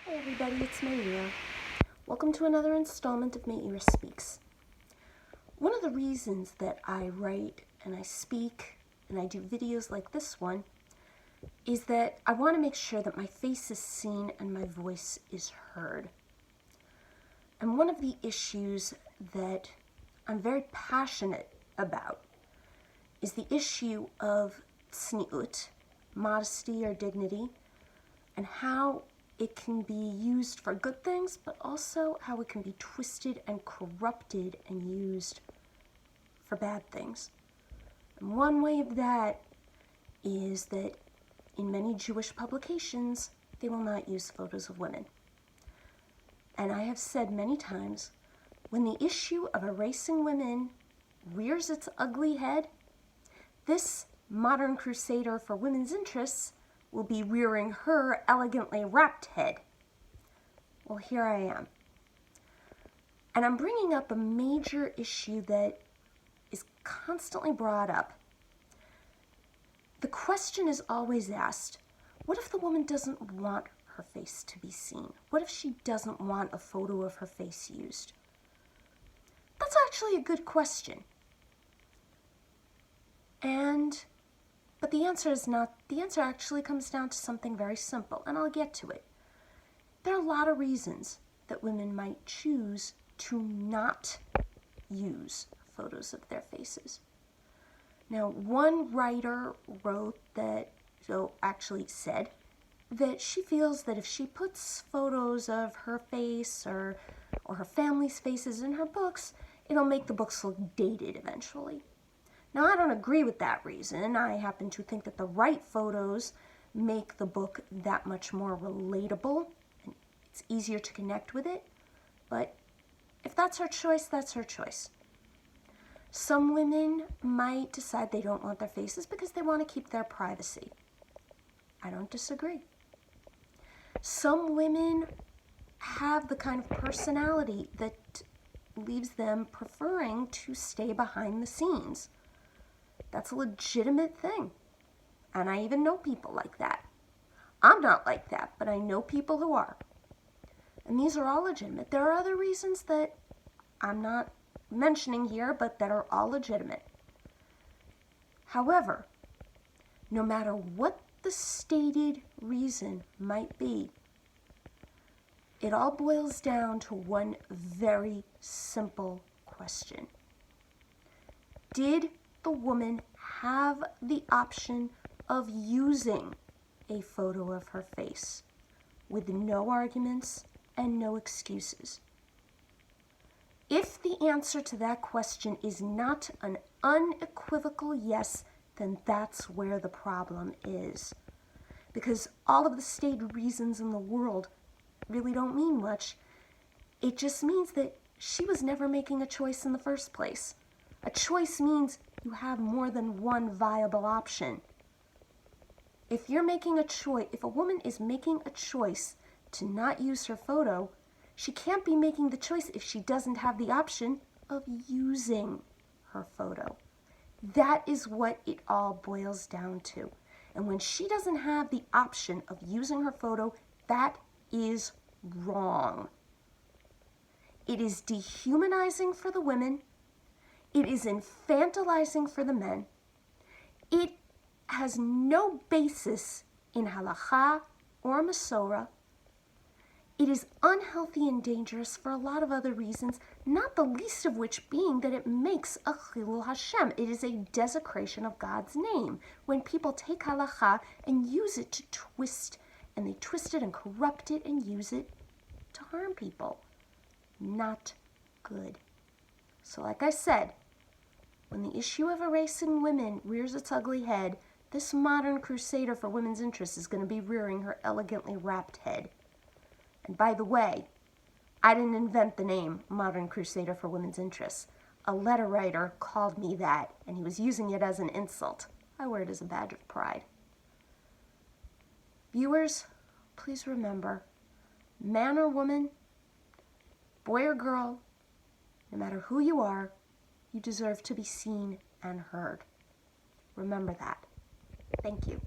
Hi everybody, it's Meira. Welcome to another installment of Meira Speaks. One of the reasons that I write and I speak and I do videos like this one is that I want to make sure that my face is seen and my voice is heard. And one of the issues that I'm very passionate about is the issue of tzniut, modesty or dignity, and how it can be used for good things, but also how it can be twisted and corrupted and used for bad things. And one way of that is that in many Jewish publications, they will not use photos of women. And I have said many times, when the issue of erasing women rears its ugly head, this modern crusader for women's interests will be rearing her elegantly wrapped head. Well, here I am. And I'm bringing up a major issue that is constantly brought up. The question is always asked, what if the woman doesn't want her face to be seen? What if she doesn't want a photo of her face used? That's actually a good question. But the answer is not. The answer actually comes down to something very simple, and I'll get to it. There are a lot of reasons that women might choose to not use photos of their faces. Now, one writer said that she feels that if she puts photos of her face or her family's faces in her books, it'll make the books look dated eventually. Now, I don't agree with that reason. I happen to think that the right photos make the book that much more relatable, and it's easier to connect with it. But if that's her choice, that's her choice. Some women might decide they don't want their faces because they want to keep their privacy. I don't disagree. Some women have the kind of personality that leaves them preferring to stay behind the scenes. That's a legitimate thing. And I even know people like that. I'm not like that, but I know people who are. And these are all legitimate. There are other reasons that I'm not mentioning here, but that are all legitimate. However, no matter what the stated reason might be, it all boils down to one very simple question. Did the woman have the option of using a photo of her face with no arguments and no excuses? If the answer to that question is not an unequivocal yes, then that's where the problem is. Because all of the stated reasons in the world really don't mean much. It just means that she was never making a choice in the first place. A choice means you have more than one viable option. If a woman is making a choice to not use her photo, she can't be making the choice if she doesn't have the option of using her photo. That is what it all boils down to. And when she doesn't have the option of using her photo, that is wrong. It is dehumanizing for the women. It is infantilizing for the men. It has no basis in halacha or Masorah. It is unhealthy and dangerous for a lot of other reasons, not the least of which being that it makes a chilul Hashem. It is a desecration of God's name when people take halacha and use it to twist, and they twist it and corrupt it and use it to harm people. Not good. So like I said, when the issue of erasing women rears its ugly head, this modern crusader for women's interests is going to be rearing her elegantly wrapped head. And by the way, I didn't invent the name Modern Crusader for Women's Interests. A letter writer called me that, and he was using it as an insult. I wear it as a badge of pride. Viewers, please remember, man or woman, boy or girl, no matter who you are, you deserve to be seen and heard. Remember that. Thank you.